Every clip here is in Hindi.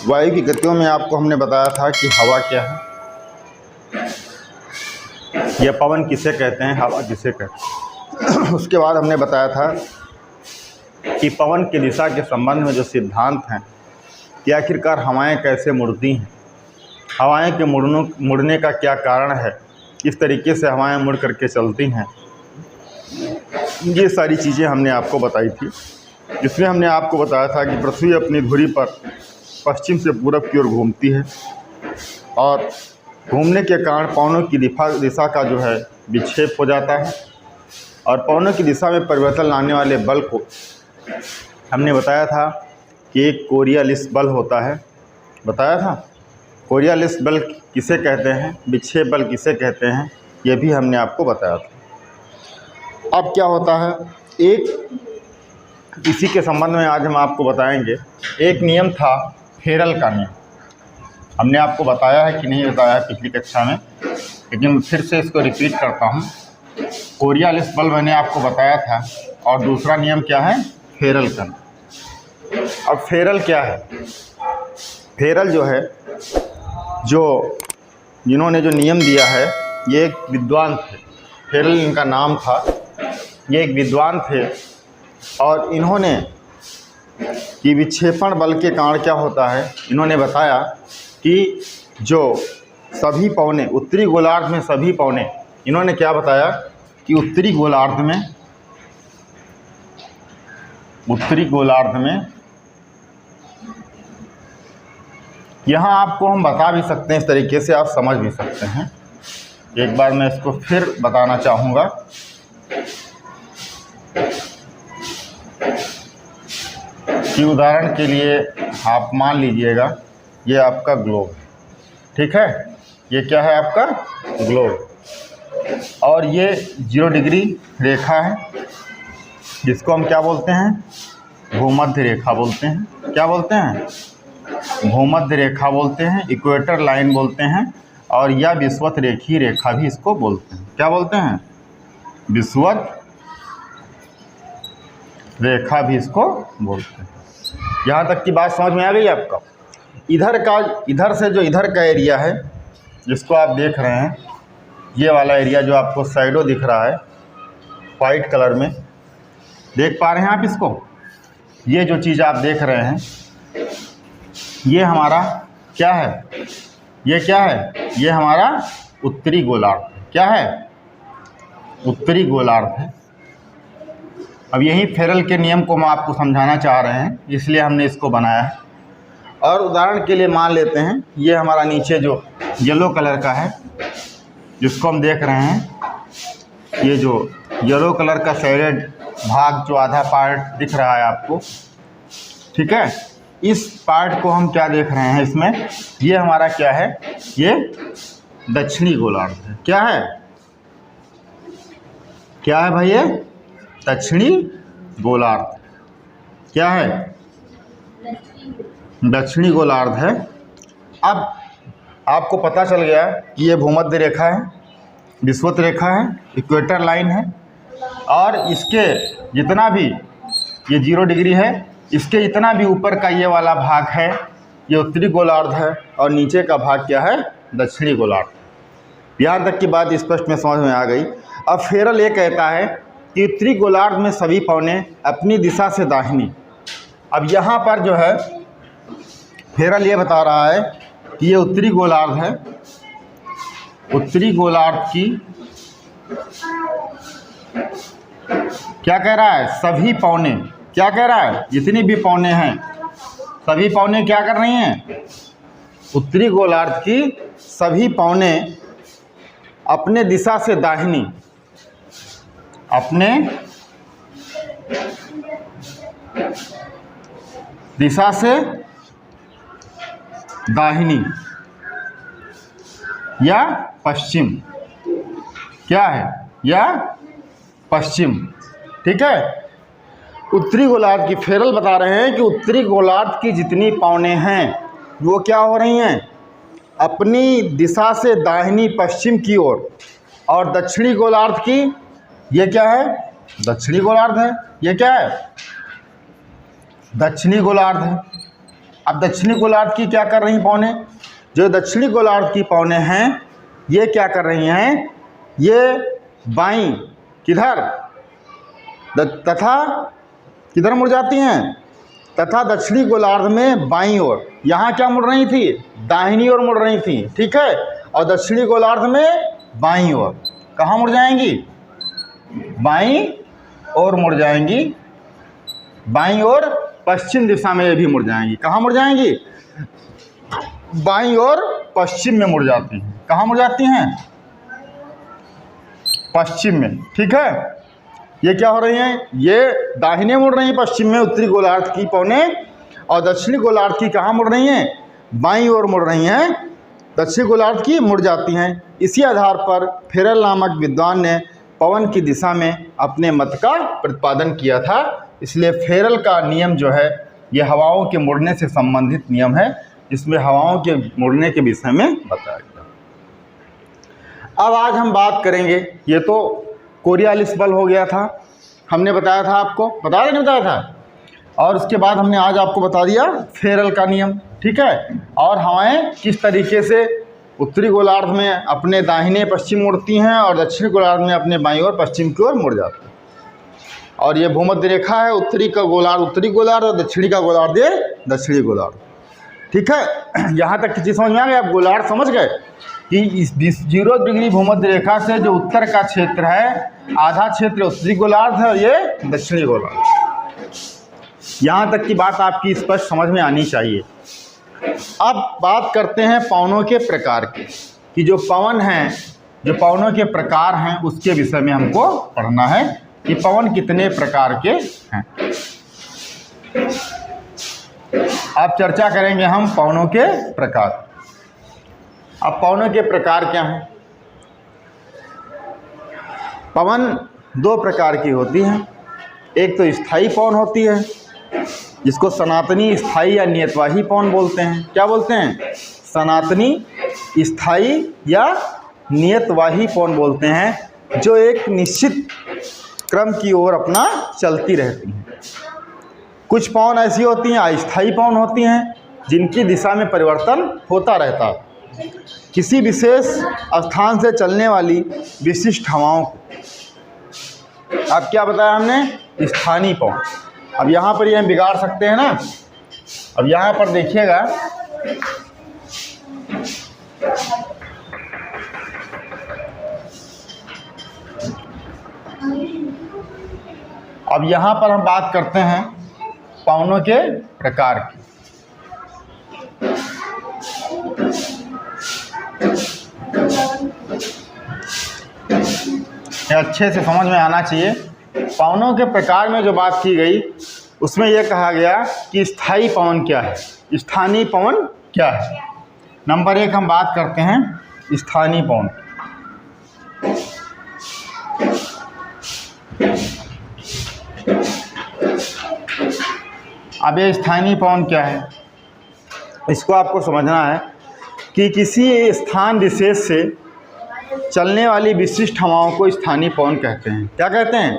वायु की गतियों में आपको हमने बताया था कि हवा क्या है, या पवन किसे कहते हैं, हवा किसे कहते हैं। उसके बाद हमने बताया था कि पवन की दिशा के संबंध में जो सिद्धांत हैं कि आखिरकार हवाएं कैसे मुड़ती हैं, हवाएं के मुड़ने का क्या कारण है, किस तरीके से हवाएं मुड़ करके चलती हैं, ये सारी चीज़ें हमने आपको बताई थी। जिसमें हमने आपको बताया था कि पृथ्वी अपनी धुरी पर पश्चिम से पूरब की ओर घूमती है और घूमने के कारण पवनों की दिशा का जो है विक्षेप हो जाता है और पवनों की दिशा में परिवर्तन लाने वाले बल को हमने बताया था कि एक कोरियोलिस बल होता है। बताया था कोरियोलिस बल किसे कहते हैं, विक्षेप बल किसे कहते हैं, ये भी हमने आपको बताया था। अब क्या होता है, इसी के संबंध में आज हम आपको बताएंगे। एक नियम था फेरल का नियम, हमने आपको बताया है कि नहीं बताया है पिछली कक्षा में, लेकिन फिर से इसको रिपीट करता हूँ। कोरियोलिस बल मैंने आपको बताया था और दूसरा नियम क्या है, फेरल का। अब फेरल क्या है, फेरल जो है, जिन्होंने जो नियम दिया है ये एक विद्वान थे, फेरल इनका नाम था। ये एक विद्वान थे और इन्होंने कि विक्षेपण बल के कारण क्या होता है, इन्होंने बताया कि जो सभी पवने उत्तरी गोलार्ध में सभी पवने, इन्होंने क्या बताया कि उत्तरी गोलार्ध में यहाँ आपको हम बता भी सकते हैं, इस तरीके से आप समझ भी सकते हैं। एक बार मैं इसको फिर बताना चाहूँगा। कि उदाहरण के लिए आप मान लीजिएगा ये आपका ग्लोब, ठीक है, ये क्या है आपका ग्लोब, और ये 0 डिग्री रेखा है जिसको हम क्या बोलते हैं, भूमध्य रेखा बोलते हैं। क्या बोलते हैं, भूमध्य रेखा बोलते हैं, इक्वेटर लाइन बोलते हैं, और या विषुवत रेखीय रेखा भी इसको बोलते हैं। क्या बोलते हैं, विषुवत रेखा भी इसको बोलते हैं। यहाँ तक की बात समझ में आ गई आपका। इधर से जो इधर का एरिया है जिसको आप देख रहे हैं, ये वाला एरिया जो आपको साइडो दिख रहा है वाइट कलर में, देख पा रहे हैं आप इसको, ये जो चीज़ आप देख रहे हैं ये हमारा क्या है, ये क्या है, ये हमारा उत्तरी गोलार्ध। क्या है, उत्तरी गोलार्ध है। अब यही फेरल के नियम को हम आपको समझाना चाह रहे हैं, इसलिए हमने इसको बनाया है। और उदाहरण के लिए मान लेते हैं ये हमारा नीचे जो येलो कलर का है जिसको हम देख रहे हैं, ये जो येलो कलर का शेडेड भाग जो आधा पार्ट दिख रहा है आपको, ठीक है, इस पार्ट को हम क्या देख रहे हैं, इसमें ये हमारा क्या है, ये दक्षिणी गोलार्ध है। क्या है, क्या है भाई, ये दक्षिणी गोलार्ध। क्या है, दक्षिणी गोलार्ध है। अब आपको पता चल गया कि ये भूमध्य रेखा है, विषुवत रेखा है, इक्वेटर लाइन है, और इसके जितना भी ये 0 डिग्री है, इसके जितना भी ऊपर का ये वाला भाग है ये उत्तरी गोलार्ध है, और नीचे का भाग क्या है, दक्षिणी गोलार्ध। यहाँ तक की बात स्पष्ट में समझ में आ गई। अब फेरल ये कहता है कि उत्तरी गोलार्ध में सभी पवने अपनी दिशा से दाहिनी। अब यहाँ पर जो है फेरल ये बता रहा है कि ये उत्तरी गोलार्ध है, उत्तरी गोलार्ध की क्या कह रहा है, सभी पवने, क्या कह रहा है, जितनी भी पवने हैं सभी पवने क्या कर रही हैं, उत्तरी गोलार्ध की सभी पवने अपने दिशा से दाहिनी, अपने दिशा से दाहिनी या पश्चिम, क्या है, या पश्चिम, ठीक है। उत्तरी गोलार्ध की फेरल बता रहे हैं कि उत्तरी गोलार्ध की जितनी पवने हैं वो क्या हो रही हैं, अपनी दिशा से दाहिनी पश्चिम की ओर, और दक्षिणी गोलार्ध की ये क्या है, दक्षिणी गोलार्ध है, ये क्या है, दक्षिणी गोलार्ध है। अब दक्षिणी गोलार्ध की क्या कर रही पौने, जो दक्षिणी गोलार्ध की पौने हैं ये क्या कर रही हैं, ये बाईं किधर तथा किधर मुड़ जाती हैं, तथा दक्षिणी गोलार्ध में बाईं ओर, यहाँ क्या मुड़ रही थी, दाहिनी ओर मुड़ रही थी, ठीक है। और दक्षिणी गोलार्ध में बाईं ओर, कहाँ मुड़ जाएंगी, बाईं ओर मुड़ जाएंगी, बाईं ओर पश्चिम दिशा में ये भी मुड़ जाएंगी। कहाँ मुड़ जाएंगी, बाईं ओर पश्चिम में मुड़ जाती हैं। कहाँ मुड़ जाती हैं, पश्चिम में, ठीक है। ये क्या हो रही हैं, ये दाहिने मुड़ रही हैं पश्चिम में उत्तरी गोलार्ध की पौने, और दक्षिणी गोलार्ध की कहाँ मुड़ रही हैं, बाईं ओर मुड़ रही हैं, दक्षिणी गोलार्ध की मुड़ जाती हैं। इसी आधार पर फेरल नामक विद्वान ने पवन की दिशा में अपने मत का प्रतिपादन किया था। इसलिए फेरल का नियम जो है ये हवाओं के मुड़ने से संबंधित नियम है, जिसमें हवाओं के मुड़ने के विषय में बताया गया। अब आज हम बात करेंगे, ये तो कोरियालिस बल हो गया था, हमने बताया था आपको, बताया नहीं बताया था, और उसके बाद हमने आज आपको बता दिया फेरल का नियम, ठीक है। और हवाएं किस तरीके से उत्तरी गोलार्ध में अपने दाहिने पश्चिम मुड़ती हैं और दक्षिणी गोलार्ध में अपने बाईं ओर पश्चिम की ओर मुड़ जाती हैं। और ये भूमध्य रेखा है, उत्तरी का गोलार्ध उत्तरी गोलार्ध और दक्षिणी का गोलार्ध ये दक्षिणी गोलार्ध, ठीक है। यहाँ तक की चीज़ समझ में आ गई, आप गोलार्ध समझ गए कि इस 0 डिग्री भूमध्य रेखा से जो उत्तर का क्षेत्र है, आधा क्षेत्र उत्तरी गोलार्ध है और ये दक्षिणी गोलार्ध। यहाँ तक की बात आपकी स्पष्ट समझ में आनी चाहिए। अब बात करते हैं पवनों के प्रकार की, कि जो पवन हैं, जो पवनों के प्रकार हैं उसके विषय में हमको पढ़ना है कि पवन कितने प्रकार के हैं। अब चर्चा करेंगे हम पवनों के प्रकार। अब पवनों के प्रकार क्या हैं? पवन 2 प्रकार की होती हैं। एक तो स्थायी पवन होती है, जिसको सनातनी, स्थायी या नियतवाही पवन बोलते हैं। क्या बोलते हैं? सनातनी, स्थायी या नियतवाही पवन बोलते हैं, जो एक निश्चित क्रम की ओर अपना चलती रहती हैं। कुछ पवन ऐसी होती हैं, अस्थायी पवन होती हैं, जिनकी दिशा में परिवर्तन होता रहता है। किसी विशेष स्थान से चलने वाली विशिष्ट हवाओं को, अब क्या बताया हमने? स्थानीय पवन। अब यहाँ पर ये हम बिगाड़ सकते हैं ना। अब यहाँ पर देखिएगा, अब यहाँ पर हम बात करते हैं पवनों के प्रकार की। अच्छे से समझ में आना चाहिए। पवनों के प्रकार में जो बात की गई उसमें यह कहा गया कि स्थायी पवन क्या है, स्थानीय पवन क्या है। नंबर 1 हम बात करते हैं स्थानीय पवन। अब ये स्थानीय पवन क्या है, इसको आपको समझना है कि किसी स्थान विशेष से चलने वाली विशिष्ट हवाओं को स्थानीय पवन कहते हैं। क्या कहते हैं?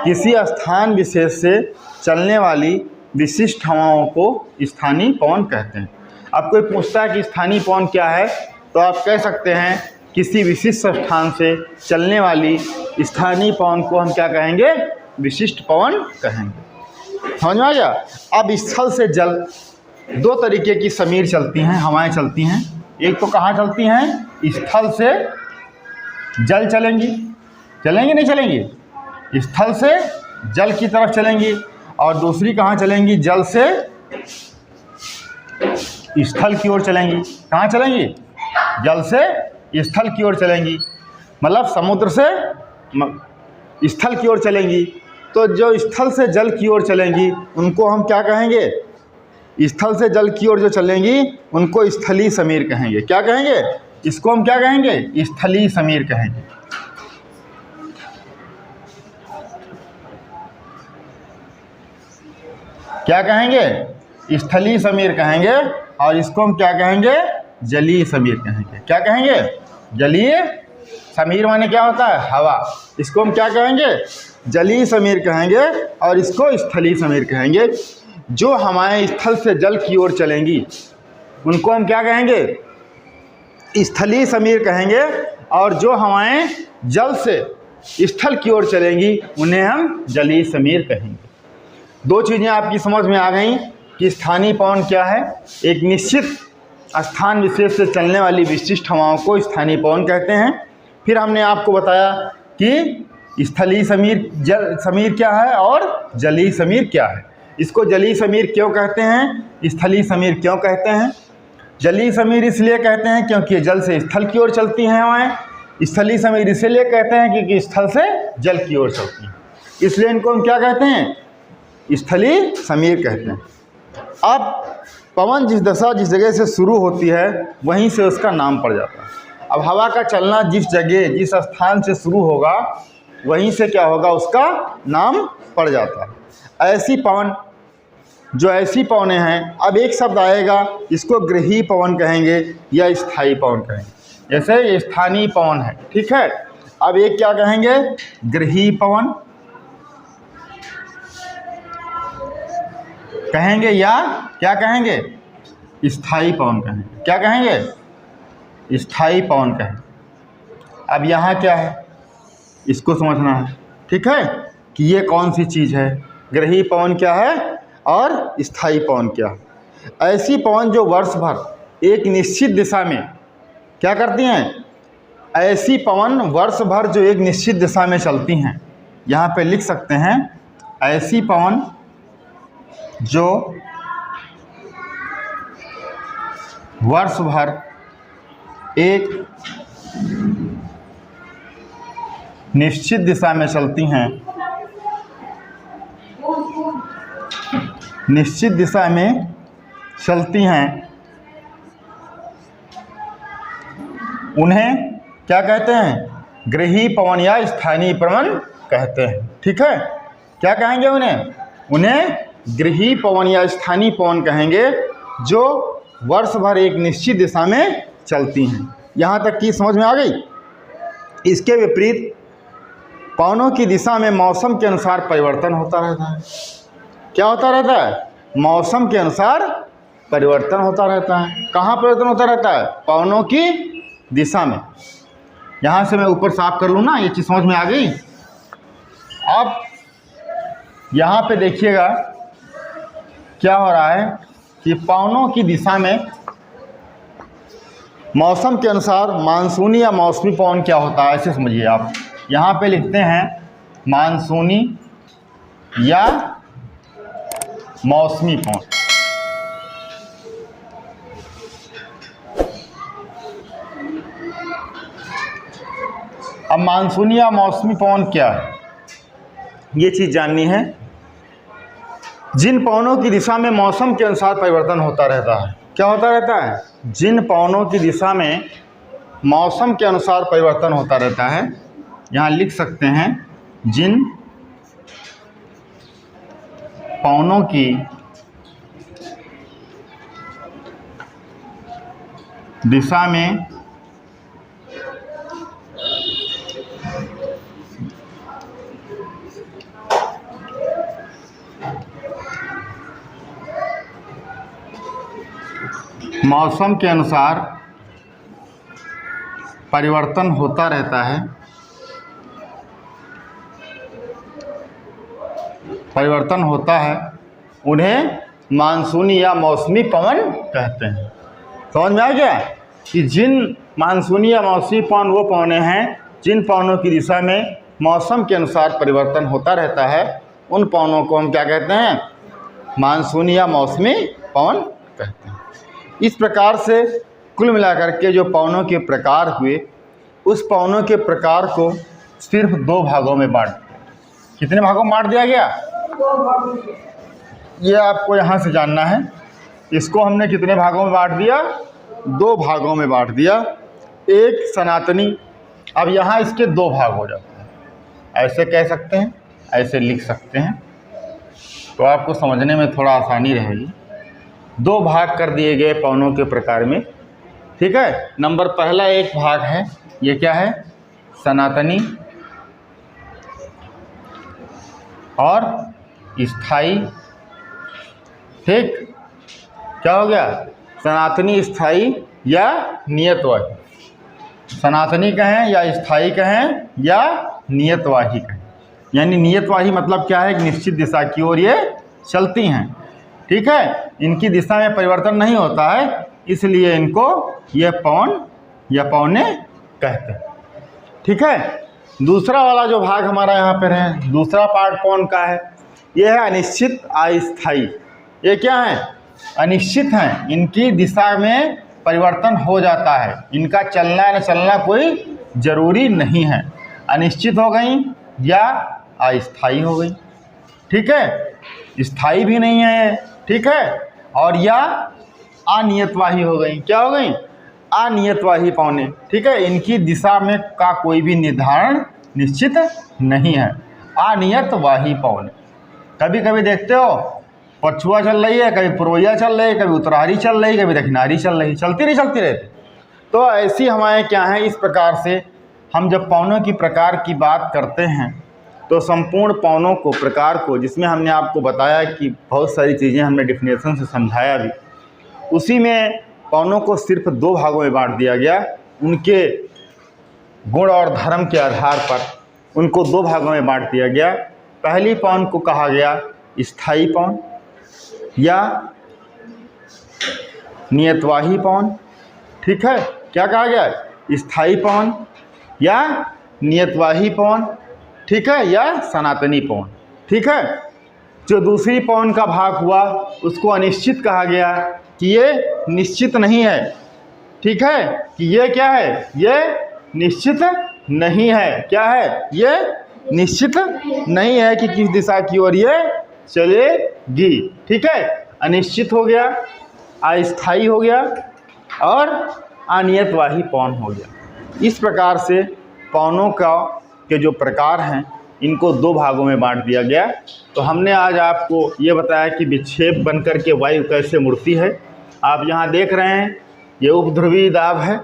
किसी स्थान विशेष से चलने वाली विशिष्ट हवाओं को स्थानीय पवन कहते हैं। अब कोई पूछता है कि स्थानीय पवन क्या है, तो आप कह सकते हैं किसी विशिष्ट स्थान से चलने वाली स्थानीय पवन को हम क्या कहेंगे? विशिष्ट पवन कहेंगे। समझ में आ गया? अब स्थल से जल 2 तरीके की समीर चलती हैं, हवाएं चलती हैं। एक तो कहाँ चलती हैं? स्थल से जल चलेंगी, चलेंगी नहीं चलेंगी? स्थल से जल की तरफ चलेंगी। और दूसरी कहाँ चलेंगी? जल से स्थल की ओर चलेंगी। कहाँ चलेंगी? जल से स्थल की ओर चलेंगी, मतलब समुद्र से स्थल की ओर चलेंगी। तो जो स्थल से जल की ओर चलेंगी उनको हम क्या कहेंगे? स्थल से जल की ओर जो चलेंगी उनको स्थलीय समीर कहेंगे। क्या कहेंगे? इसको हम क्या कहेंगे? स्थलीय समीर कहेंगे। क्या कहेंगे? स्थलीय समीर कहेंगे। और इसको हम क्या कहेंगे? जलीय समीर कहेंगे। क्या कहेंगे? जलीय समीर माने क्या होता है? हवा। इसको हम क्या कहेंगे? जलीय समीर कहेंगे और इसको स्थलीय समीर कहेंगे। जो हवाएं स्थल से जल की ओर चलेंगी उनको हम क्या कहेंगे? स्थलीय समीर कहेंगे। और जो हवाएं जल से स्थल की ओर चलेंगी उन्हें हम जलीय समीर कहेंगे। दो चीज़ें आपकी समझ में आ गई कि स्थानीय पवन क्या है। एक निश्चित स्थान विशेष से चलने वाली विशिष्ट हवाओं को स्थानीय पवन कहते हैं। फिर हमने आपको बताया कि स्थलीय समीर समीर क्या है और जलीय समीर क्या है। इसको जलीय समीर क्यों कहते हैं, स्थलीय समीर क्यों कहते हैं? जलीय समीर इसलिए कहते हैं क्योंकि जल से स्थल की ओर चलती हैं हवाएं। स्थलीय समीर इसलिए कहते हैं क्योंकि स्थल से जल की ओर चलती हैं, इसलिए इनको हम क्या कहते हैं? स्थलीय समीर कहते हैं। अब पवन जिस दशा जिस जगह से शुरू होती है वहीं से उसका नाम पड़ जाता है। अब हवा का चलना जिस जगह जिस स्थान से शुरू होगा वहीं से क्या होगा? उसका नाम पड़ जाता है। ऐसी पवन जो ऐसी पवनें हैं, अब एक शब्द आएगा, इसको गृहीय पवन कहेंगे या स्थायी पवन कहेंगे। जैसे ये स्थानीय पवन है, ठीक है। अब एक क्या कहेंगे? गृहीय पवन कहेंगे या क्या कहेंगे? स्थायी पवन कहेंगे। क्या कहेंगे? स्थायी पवन कहेंगे। अब यहाँ क्या है इसको समझना है, ठीक है, कि ये कौन सी चीज़ है। गृहीय पवन क्या है और स्थायी पवन क्या है। ऐसी पवन जो वर्ष भर एक निश्चित दिशा में क्या करती हैं? ऐसी पवन वर्ष भर जो एक निश्चित दिशा में चलती हैं। यहाँ पे लिख सकते हैं ऐसी पवन जो वर्ष भर एक निश्चित दिशा में चलती हैं, निश्चित दिशा में चलती हैं, उन्हें क्या कहते हैं? गृहीय पवन या स्थानीय पवन कहते हैं, ठीक है। क्या कहेंगे उन्हें? उन्हें गृहीय पवन या स्थानीय पवन कहेंगे जो वर्ष भर एक निश्चित दिशा में चलती हैं। यहाँ तक की समझ में आ गई। इसके विपरीत पवनों की दिशा में मौसम के अनुसार परिवर्तन होता रहता है। क्या होता रहता है? मौसम के अनुसार परिवर्तन होता रहता है। कहाँ परिवर्तन होता रहता है? पवनों की दिशा में। यहाँ से मैं ऊपर साफ कर लूँ ना, ये चीज़ समझ में आ गई। अब यहाँ पे देखिएगा क्या हो रहा है कि पवनों की दिशा में मौसम के अनुसार मानसूनी या मौसमी पवन क्या होता है, ऐसे समझिए आप। यहाँ पे लिखते हैं मानसूनी या मौसमी पवन। अब मानसूनी या मौसमी पवन क्या है, ये चीज़ जाननी है। जिन पवनों की दिशा में मौसम के अनुसार परिवर्तन होता रहता है। क्या होता रहता है? जिन पवनों की दिशा में मौसम के अनुसार परिवर्तन होता रहता है। यहाँ लिख सकते हैं जिन पवनों की दिशा में मौसम के अनुसार परिवर्तन होता रहता है, परिवर्तन होता है, उन्हें मानसूनी या मौसमी पवन कहते हैं। समझ में आ गया कि जिन मानसूनी या मौसमी पवन वो पवनें हैं जिन पवनों की दिशा में मौसम के अनुसार परिवर्तन होता रहता है, उन पवनों को हम क्या कहते हैं? मानसूनी या मौसमी पवन कहते हैं। इस प्रकार से कुल मिलाकर के जो पवनों के प्रकार हुए, उस पवनों के प्रकार को सिर्फ दो भागों में बांट दिया। कितने भागों में बांट दिया गया? ये आपको यहाँ से जानना है। इसको हमने कितने भागों में बांट दिया? दो भागों में बांट दिया। एक सनातनी। अब यहाँ इसके दो भाग हो जाते हैं। ऐसे कह सकते हैं, ऐसे लिख सकते हैं, तो आपको समझने में थोड़ा आसानी रहेगी। दो भाग कर दिए गए पवनों के प्रकार में, ठीक है। नंबर पहला एक भाग है, ये क्या है? सनातनी और स्थायी ठीक, क्या हो गया? सनातनी, स्थायी या नियतवाही। सनातनी कहें या स्थायी कहें या नियतवाही कहें। यानी नियतवाही मतलब क्या है? एक निश्चित दिशा की ओर ये चलती हैं, ठीक है, इनकी दिशा में परिवर्तन नहीं होता है, इसलिए इनको ये पवन या पवने कहते हैं, ठीक है। दूसरा वाला जो भाग हमारा यहाँ पर है, दूसरा पार्ट पवन का है, ये है अनिश्चित, अस्थायी। ये क्या है? अनिश्चित हैं, इनकी दिशा में परिवर्तन हो जाता है, इनका चलना न चलना कोई ज़रूरी नहीं है। अनिश्चित हो गई या अस्थायी हो गई, ठीक है, स्थायी भी नहीं है ये, ठीक है, और या अनियतवाही हो गई। क्या हो गई? अनियतवाही पवने, ठीक है, इनकी दिशा में का कोई भी निर्धारण निश्चित नहीं है। अनियतवाही पवने। कभी कभी देखते हो पछुआ चल रही है, कभी पूर्वैया चल रही है, कभी उत्तरारी चल रही है, कभी दक्षिणारी चल रही है, चलती नहीं चलती रहती। तो ऐसी हमारे क्या है, इस प्रकार से हम जब पवनों की प्रकार की बात करते हैं तो संपूर्ण पवनों को, प्रकार को, जिसमें हमने आपको बताया कि बहुत सारी चीज़ें हमने डिफिनेशन से समझाया भी, उसी में पवनों को सिर्फ दो भागों में बांट दिया गया। उनके गुण और धर्म के आधार पर उनको दो भागों में बांट दिया गया। पहली पवन को कहा गया स्थायी पवन या नियतवाही पवन, ठीक है। क्या कहा गया? स्थायी पवन या नियतवाही पवन, ठीक है, या सनातनी पवन, ठीक है। जो दूसरी पवन का भाग हुआ उसको अनिश्चित कहा गया कि ये निश्चित नहीं है, ठीक है, कि ये क्या है? ये निश्चित नहीं है। क्या है? ये निश्चित नहीं है कि किस दिशा की ओर ये चलेगी, ठीक है। अनिश्चित हो गया, अस्थायी हो गया और अनियतवाही पवन हो गया। इस प्रकार से पवनों का के जो प्रकार हैं इनको दो भागों में बांट दिया गया। तो हमने आज आपको ये बताया कि विक्षेप बनकर के वायु कैसे मुड़ती है। आप यहाँ देख रहे हैं ये उपध्रुवीय दाब है,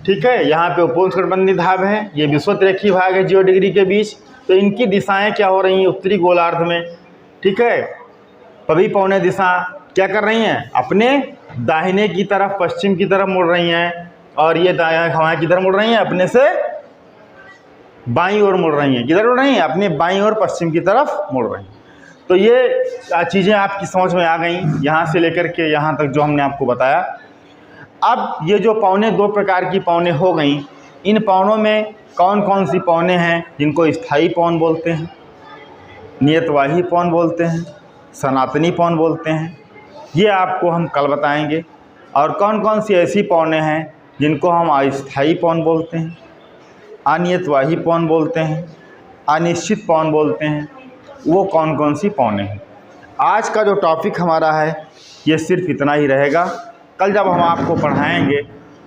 ठीक है, यहाँ पे उपोष्णकटिबंधीय दाब है, ये विषुवतरेखीय भाग है 0 डिग्री के बीच। तो इनकी दिशाएं क्या हो रही हैं? उत्तरी गोलार्ध में, ठीक है, सभी पवने दिशा क्या कर रही हैं? अपने दाहिने की तरफ, पश्चिम की तरफ मुड़ रही हैं, और ये दाएं हवा किधर मुड़ रही हैं? अपने से बाईं ओर मुड़ रही हैं। किधर मुड़ रही हैं? अपने बाईं ओर पश्चिम की तरफ मुड़ रही हैं। तो ये चीज़ें आपकी समझ में आ गई यहाँ से लेकर के यहाँ तक जो हमने आपको बताया। अब ये जो पवने दो प्रकार की पवने हो गई, इन पवनों में कौन कौन सी पवने हैं जिनको स्थायी पवन बोलते हैं, नियतवाही पवन बोलते हैं, सनातनी पवन बोलते हैं, ये आपको हम कल बताएंगे। और कौन कौन सी ऐसी पवने हैं जिनको हम अस्थायी पवन बोलते हैं, अनियतवाही पवन बोलते हैं, अनिश्चित पवन बोलते हैं, वो कौन कौन सी पवने हैं। आज का जो टॉपिक हमारा है ये सिर्फ इतना ही रहेगा। कल जब हम आपको पढ़ाएंगे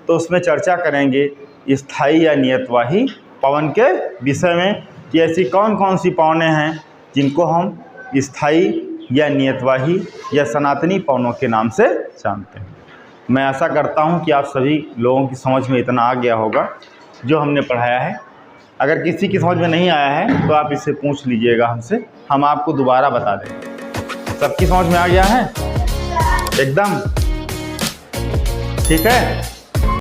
तो उसमें चर्चा करेंगे स्थायी या नियतवाही पवन के विषय में कि ऐसी कौन कौन सी पवनें हैं जिनको हम स्थायी या नियतवाही या सनातनी पवनों के नाम से जानते हैं। मैं आशा करता हूं कि आप सभी लोगों की समझ में इतना आ गया होगा जो हमने पढ़ाया है। अगर किसी की समझ में नहीं आया है तो आप इससे पूछ लीजिएगा हमसे, हम आपको दोबारा बता देंगे। सबकी समझ में आ गया है एकदम? ठीक है।